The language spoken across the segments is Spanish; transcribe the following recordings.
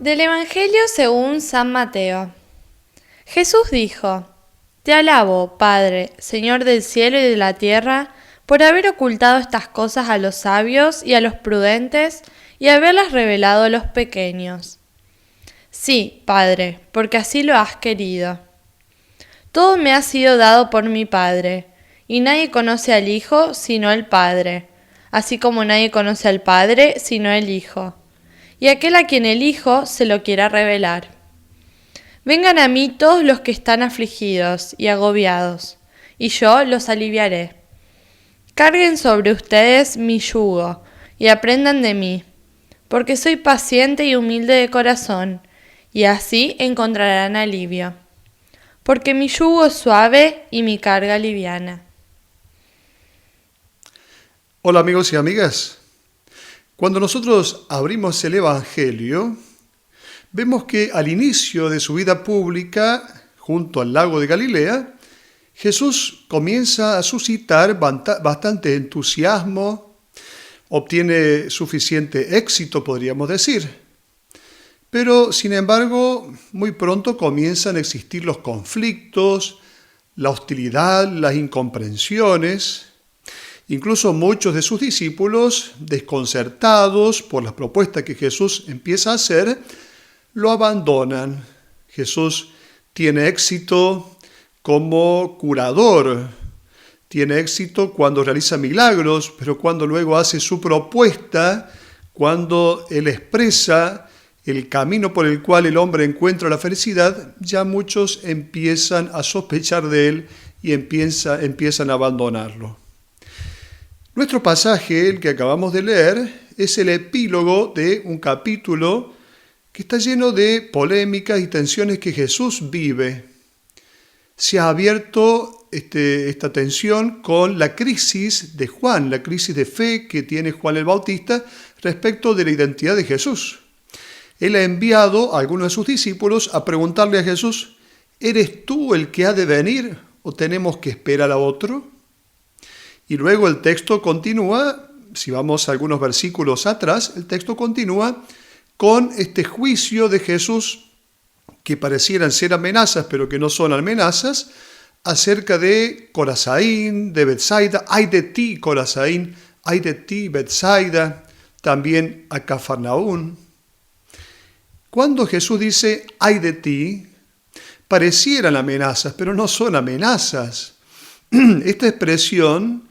Del Evangelio según San Mateo. Jesús dijo: Te alabo, Padre, Señor del cielo y de la tierra, por haber ocultado estas cosas a los sabios y a los prudentes y haberlas revelado a los pequeños. Sí, Padre, porque así lo has querido. Todo me ha sido dado por mi Padre, y nadie conoce al Hijo sino el Padre, así como nadie conoce al Padre sino el Hijo, y aquel a quien el Hijo se lo quiera revelar. Vengan a mí todos los que están afligidos y agobiados, y yo los aliviaré. Carguen sobre ustedes mi yugo, y aprendan de mí, porque soy paciente y humilde de corazón, y así encontrarán alivio. Porque mi yugo es suave y mi carga liviana. Hola amigos y amigas. Cuando nosotros abrimos el Evangelio, vemos que al inicio de su vida pública, junto al lago de Galilea, Jesús comienza a suscitar bastante entusiasmo, obtiene suficiente éxito, podríamos decir. Pero, sin embargo, muy pronto comienzan a existir los conflictos, la hostilidad, las incomprensiones. Incluso muchos de sus discípulos, desconcertados por las propuestas que Jesús empieza a hacer, lo abandonan. Jesús tiene éxito como curador, tiene éxito cuando realiza milagros, pero cuando luego hace su propuesta, cuando Él expresa el camino por el cual el hombre encuentra la felicidad, ya muchos empiezan a sospechar de Él y empiezan a abandonarlo. Nuestro pasaje, el que acabamos de leer, es el epílogo de un capítulo que está lleno de polémicas y tensiones que Jesús vive. Se ha abierto esta tensión con la crisis de Juan, la crisis de fe que tiene Juan el Bautista respecto de la identidad de Jesús. Él ha enviado a algunos de sus discípulos a preguntarle a Jesús: ¿eres tú el que ha de venir o tenemos que esperar a otro? Y luego el texto continúa, si vamos a algunos versículos atrás, el texto continúa con este juicio de Jesús que parecieran ser amenazas, pero que no son amenazas, acerca de Corazaín, de Betsaida. Ay de ti, Corazaín, ay de ti, Betsaida, también a Cafarnaún. Cuando Jesús dice ay de ti, parecieran amenazas, pero no son amenazas. Esta expresión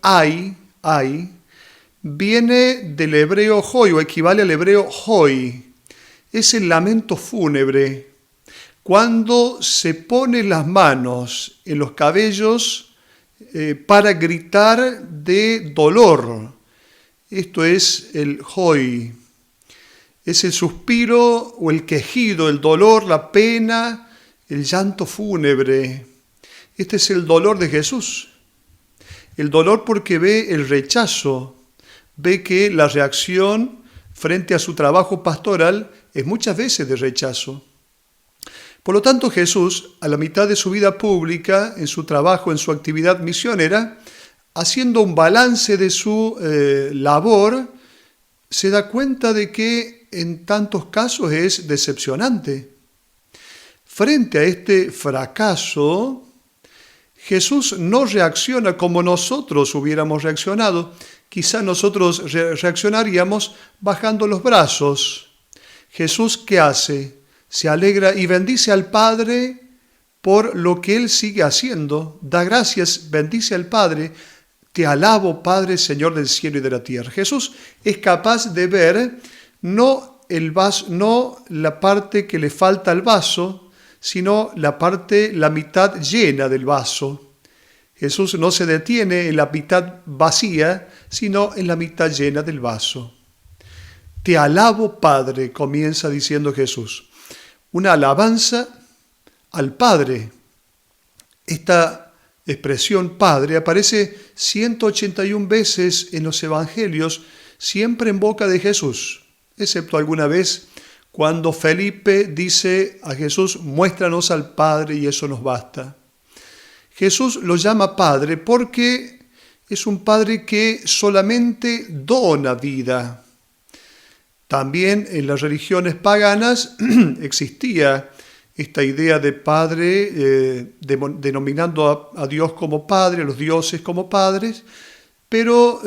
ay, viene del hebreo hoy, o equivale al hebreo hoy. Es el lamento fúnebre. Cuando se ponen las manos en los cabellos para gritar de dolor. Esto es el hoy. Es el suspiro o el quejido, el dolor, la pena, el llanto fúnebre. Este es el dolor de Jesús. El dolor porque ve el rechazo, ve que la reacción frente a su trabajo pastoral es muchas veces de rechazo. Por lo tanto, Jesús, a la mitad de su vida pública, en su trabajo, en su actividad misionera, haciendo un balance de su labor, se da cuenta de que en tantos casos es decepcionante. Frente a este fracaso, Jesús no reacciona como nosotros hubiéramos reaccionado. Quizá nosotros reaccionaríamos bajando los brazos. Jesús, ¿qué hace? Se alegra y bendice al Padre por lo que Él sigue haciendo. Da gracias, bendice al Padre. Te alabo, Padre, Señor del cielo y de la tierra. Jesús es capaz de ver no la parte que le falta al vaso, sino la mitad llena del vaso. Jesús no se detiene en la mitad vacía, sino en la mitad llena del vaso. Te alabo, Padre, comienza diciendo Jesús. Una alabanza al Padre. Esta expresión Padre aparece 181 veces en los Evangelios, siempre en boca de Jesús, excepto alguna vez cuando Felipe dice a Jesús: muéstranos al Padre y eso nos basta. Jesús lo llama Padre porque es un Padre que solamente dona vida. También en las religiones paganas existía esta idea de padre, denominando a Dios como padre, a los dioses como padres, pero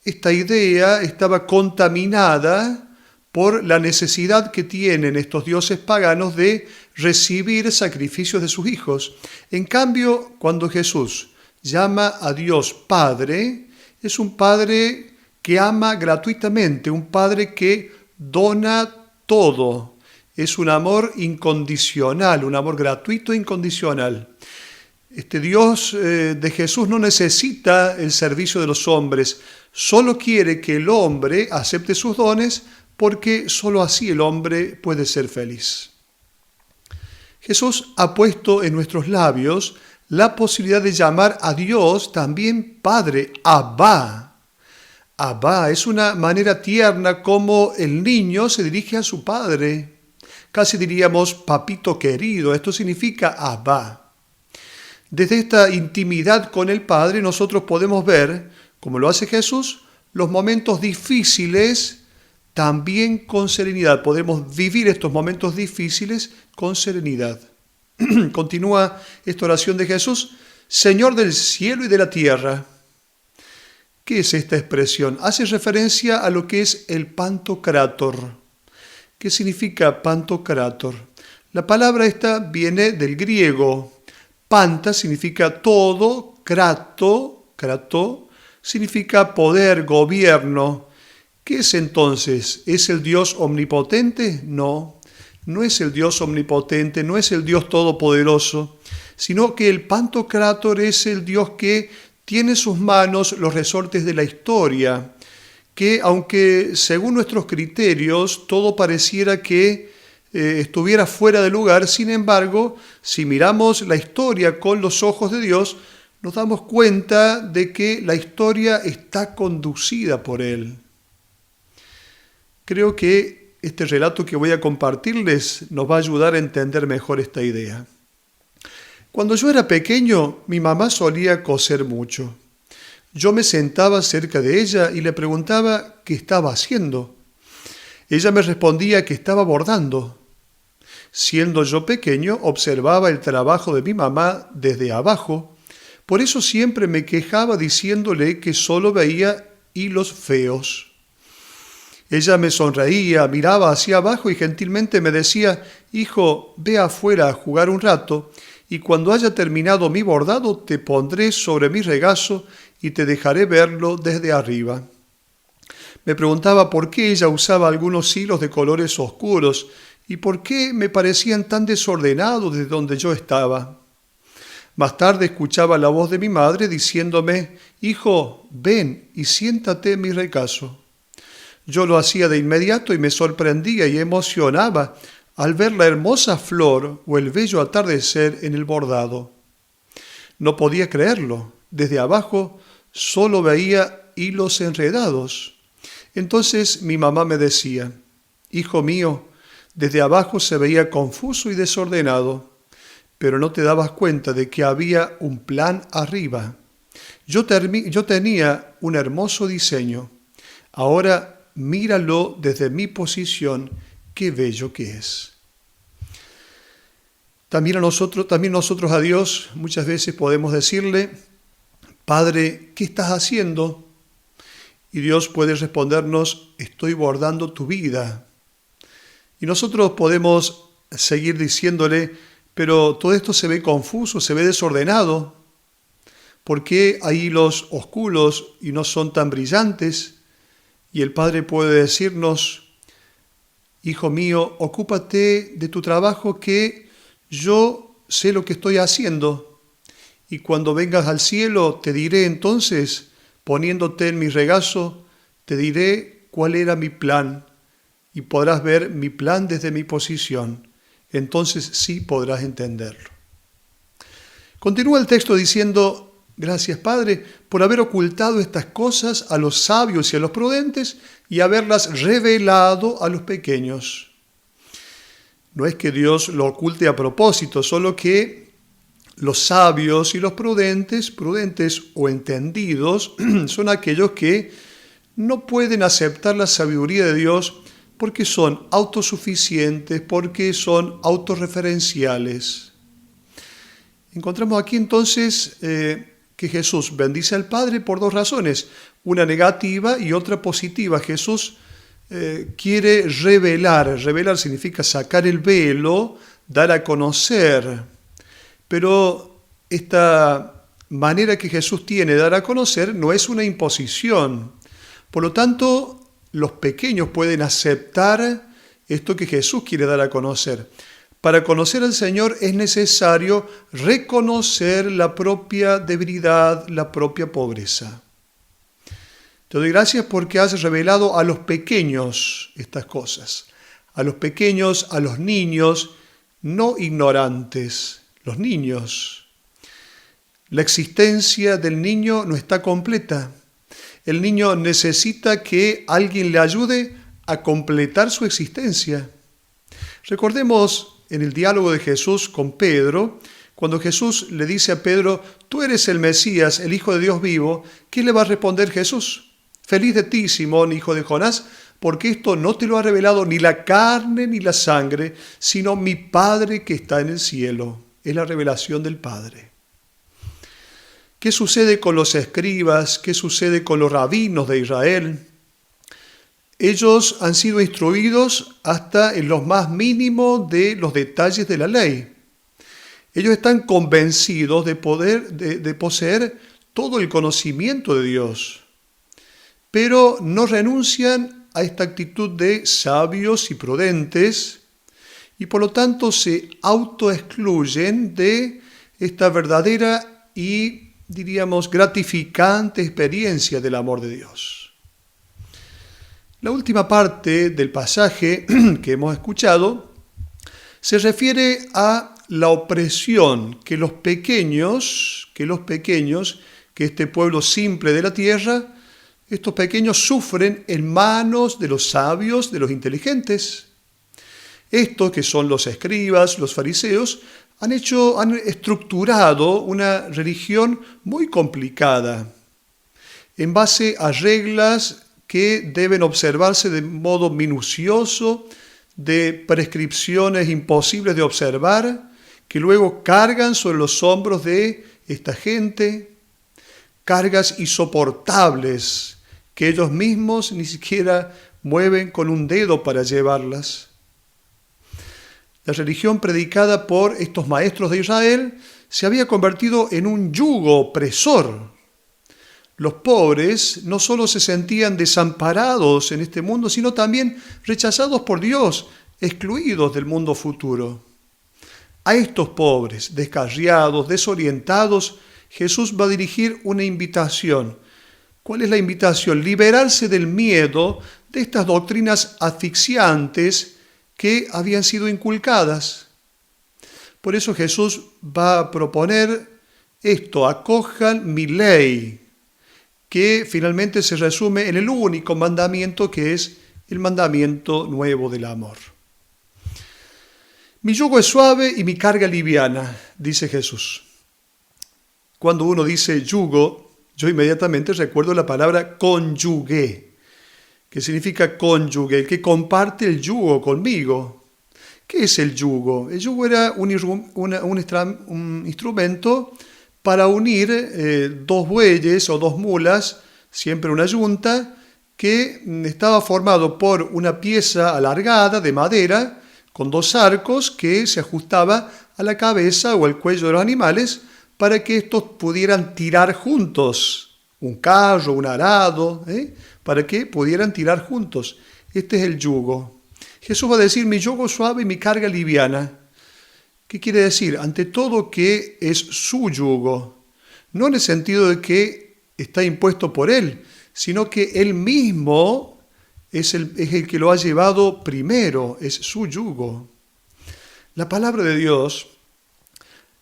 esta idea estaba contaminada por la necesidad que tienen estos dioses paganos de recibir sacrificios de sus hijos. En cambio, cuando Jesús llama a Dios Padre, es un Padre que ama gratuitamente, un Padre que dona todo. Es un amor incondicional, un amor gratuito e incondicional. Este Dios de Jesús no necesita el servicio de los hombres, solo quiere que el hombre acepte sus dones, porque solo así el hombre puede ser feliz. Jesús ha puesto en nuestros labios la posibilidad de llamar a Dios también Padre, Abba. Abba es una manera tierna como el niño se dirige a su padre. Casi diríamos papito querido, esto significa Abba. Desde esta intimidad con el Padre nosotros podemos ver, como lo hace Jesús, los momentos difíciles también con serenidad. Podemos vivir estos momentos difíciles con serenidad. Continúa esta oración de Jesús: Señor del cielo y de la tierra. ¿Qué es esta expresión? Hace referencia a lo que es el pantocrátor. ¿Qué significa pantocrátor? La palabra esta viene del griego. Panta significa todo, krato significa poder, gobierno. ¿Qué es entonces? ¿Es el Dios omnipotente? No, no es el Dios omnipotente, no es el Dios todopoderoso, sino que el Pantocrátor es el Dios que tiene en sus manos los resortes de la historia, que aunque según nuestros criterios todo pareciera que estuviera fuera de lugar, sin embargo, si miramos la historia con los ojos de Dios, nos damos cuenta de que la historia está conducida por Él. Creo que este relato que voy a compartirles nos va a ayudar a entender mejor esta idea. Cuando yo era pequeño, mi mamá solía coser mucho. Yo me sentaba cerca de ella y le preguntaba qué estaba haciendo. Ella me respondía que estaba bordando. Siendo yo pequeño, observaba el trabajo de mi mamá desde abajo. Por eso siempre me quejaba diciéndole que solo veía hilos feos. Ella me sonreía, miraba hacia abajo y gentilmente me decía: hijo, ve afuera a jugar un rato y cuando haya terminado mi bordado te pondré sobre mi regazo y te dejaré verlo desde arriba. Me preguntaba por qué ella usaba algunos hilos de colores oscuros y por qué me parecían tan desordenados desde donde yo estaba. Más tarde escuchaba la voz de mi madre diciéndome: hijo, ven y siéntate en mi regazo. Yo lo hacía de inmediato y me sorprendía y emocionaba al ver la hermosa flor o el bello atardecer en el bordado. No podía creerlo. Desde abajo solo veía hilos enredados. Entonces mi mamá me decía: hijo mío, desde abajo se veía confuso y desordenado, pero no te dabas cuenta de que había un plan arriba. Yo tenía un hermoso diseño. Ahora míralo desde mi posición, qué bello que es. También nosotros a Dios muchas veces podemos decirle: Padre, ¿qué estás haciendo? Y Dios puede respondernos: estoy bordando tu vida. Y nosotros podemos seguir diciéndole: pero todo esto se ve confuso, se ve desordenado. ¿Por qué hay hilos oscuros y no son tan brillantes? Y el Padre puede decirnos: hijo mío, ocúpate de tu trabajo, que yo sé lo que estoy haciendo. Y cuando vengas al cielo te diré entonces, poniéndote en mi regazo, te diré cuál era mi plan y podrás ver mi plan desde mi posición. Entonces sí podrás entenderlo. Continúa el texto diciendo: gracias, Padre, por haber ocultado estas cosas a los sabios y a los prudentes y haberlas revelado a los pequeños. No es que Dios lo oculte a propósito, solo que los sabios y los prudentes o entendidos, son aquellos que no pueden aceptar la sabiduría de Dios porque son autosuficientes, porque son autorreferenciales. Encontramos aquí entonces que Jesús bendice al Padre por dos razones, una negativa y otra positiva. Jesús quiere revelar. Revelar significa sacar el velo, dar a conocer. Pero esta manera que Jesús tiene de dar a conocer no es una imposición. Por lo tanto, los pequeños pueden aceptar esto que Jesús quiere dar a conocer. Para conocer al Señor es necesario reconocer la propia debilidad, la propia pobreza. Te doy gracias porque has revelado a los pequeños estas cosas. A los pequeños, a los niños, no ignorantes, los niños. La existencia del niño no está completa. El niño necesita que alguien le ayude a completar su existencia. Recordemos en el diálogo de Jesús con Pedro, cuando Jesús le dice a Pedro, tú eres el Mesías, el Hijo de Dios vivo, ¿qué le va a responder Jesús? Feliz de ti, Simón, hijo de Jonás, porque esto no te lo ha revelado ni la carne ni la sangre, sino mi Padre que está en el cielo. Es la revelación del Padre. ¿Qué sucede con los escribas? ¿Qué sucede con los rabinos de Israel? Ellos han sido instruidos hasta en los más mínimos de los detalles de la ley. Ellos están convencidos de poseer todo el conocimiento de Dios, pero no renuncian a esta actitud de sabios y prudentes y por lo tanto se autoexcluyen de esta verdadera y diríamos, gratificante experiencia del amor de Dios. La última parte del pasaje que hemos escuchado se refiere a la opresión que los pequeños, que este pueblo simple de la tierra, estos pequeños sufren en manos de los sabios, de los inteligentes. Estos que son los escribas, los fariseos, han estructurado una religión muy complicada en base a reglas que deben observarse de modo minucioso, de prescripciones imposibles de observar, que luego cargan sobre los hombros de esta gente, cargas insoportables que ellos mismos ni siquiera mueven con un dedo para llevarlas. La religión predicada por estos maestros de Israel se había convertido en un yugo opresor. Los pobres no solo se sentían desamparados en este mundo, sino también rechazados por Dios, excluidos del mundo futuro. A estos pobres, descarriados, desorientados, Jesús va a dirigir una invitación. ¿Cuál es la invitación? Liberarse del miedo de estas doctrinas asfixiantes que habían sido inculcadas. Por eso Jesús va a proponer esto, acojan mi ley, que finalmente se resume en el único mandamiento que es el mandamiento nuevo del amor. Mi yugo es suave y mi carga liviana, dice Jesús. Cuando uno dice yugo, yo inmediatamente recuerdo la palabra cónyuge, que significa cónyuge, el que comparte el yugo conmigo. ¿Qué es el yugo? El yugo era un instrumento para unir dos bueyes o dos mulas, siempre una yunta, que estaba formado por una pieza alargada de madera con dos arcos que se ajustaba a la cabeza o al cuello de los animales para que estos pudieran tirar juntos, un carro, un arado, para que pudieran tirar juntos. Este es el yugo. Jesús va a decir, mi yugo suave y mi carga liviana. ¿Qué quiere decir? Ante todo que es su yugo, no en el sentido de que está impuesto por él, sino que él mismo es el que lo ha llevado primero, es su yugo. La palabra de Dios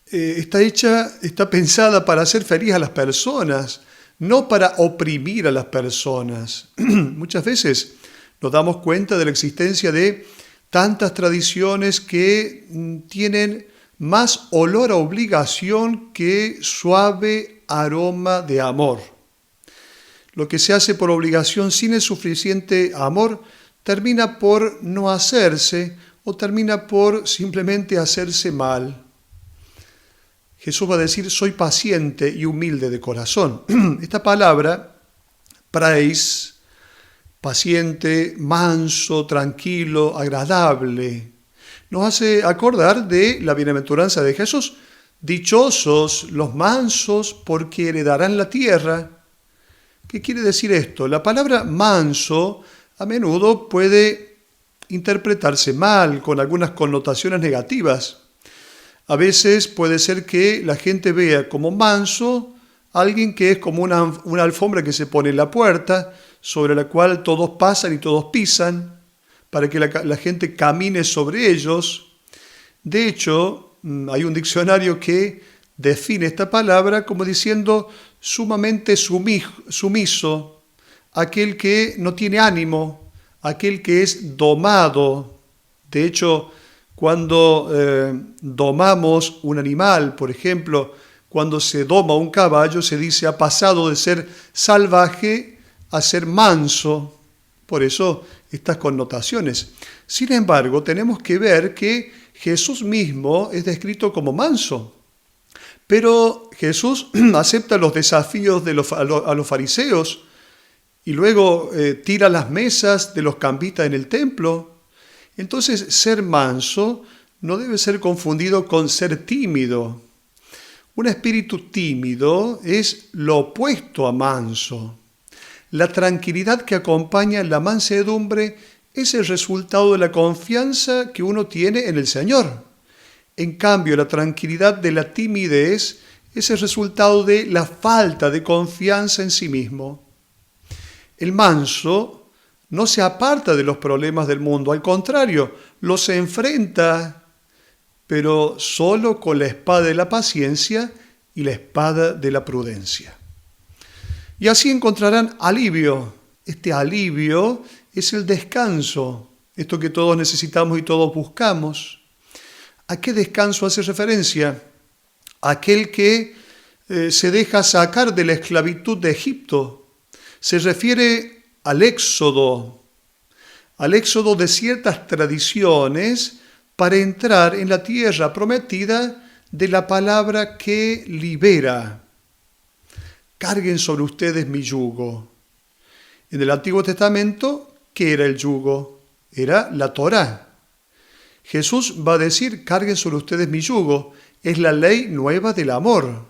está pensada para hacer feliz a las personas, no para oprimir a las personas. Muchas veces nos damos cuenta de la existencia de tantas tradiciones que tienen más olor a obligación que suave aroma de amor. Lo que se hace por obligación sin el suficiente amor termina por no hacerse o termina por simplemente hacerse mal. Jesús va a decir, soy paciente y humilde de corazón. Esta palabra, praeis, paciente, manso, tranquilo, agradable, nos hace acordar de la bienaventuranza de Jesús. Dichosos los mansos porque heredarán la tierra. ¿Qué quiere decir esto? La palabra manso a menudo puede interpretarse mal, con algunas connotaciones negativas. A veces puede ser que la gente vea como manso a alguien que es como una alfombra que se pone en la puerta, sobre la cual todos pasan y todos pisan, para que la gente camine sobre ellos. De hecho, hay un diccionario que define esta palabra como diciendo sumamente sumiso, aquel que no tiene ánimo, aquel que es domado. De hecho, cuando domamos un animal, por ejemplo, cuando se doma un caballo, se dice ha pasado de ser salvaje a ser manso. Por eso estas connotaciones. Sin embargo, tenemos que ver que Jesús mismo es descrito como manso. Pero Jesús acepta los desafíos a los fariseos y luego tira las mesas de los cambistas en el templo. Entonces, ser manso no debe ser confundido con ser tímido. Un espíritu tímido es lo opuesto a manso. La tranquilidad que acompaña la mansedumbre es el resultado de la confianza que uno tiene en el Señor. En cambio, la tranquilidad de la timidez es el resultado de la falta de confianza en sí mismo. El manso no se aparta de los problemas del mundo, al contrario, los enfrenta, pero solo con la espada de la paciencia y la espada de la prudencia. Y así encontrarán alivio. Este alivio es el descanso, esto que todos necesitamos y todos buscamos. ¿A qué descanso hace referencia? Aquel que se deja sacar de la esclavitud de Egipto. Se refiere al éxodo de ciertas tradiciones para entrar en la tierra prometida de la palabra que libera. Carguen sobre ustedes mi yugo. En el Antiguo Testamento, ¿qué era el yugo? Era la Torá. Jesús va a decir, carguen sobre ustedes mi yugo. Es la ley nueva del amor.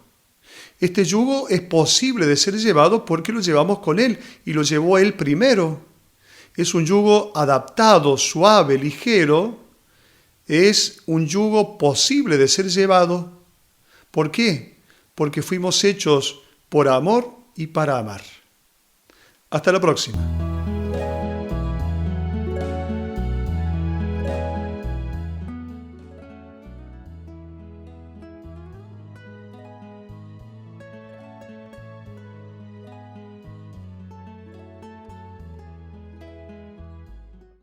Este yugo es posible de ser llevado porque lo llevamos con Él y lo llevó Él primero. Es un yugo adaptado, suave, ligero. Es un yugo posible de ser llevado. ¿Por qué? Porque fuimos hechos por amor y para amar. Hasta la próxima.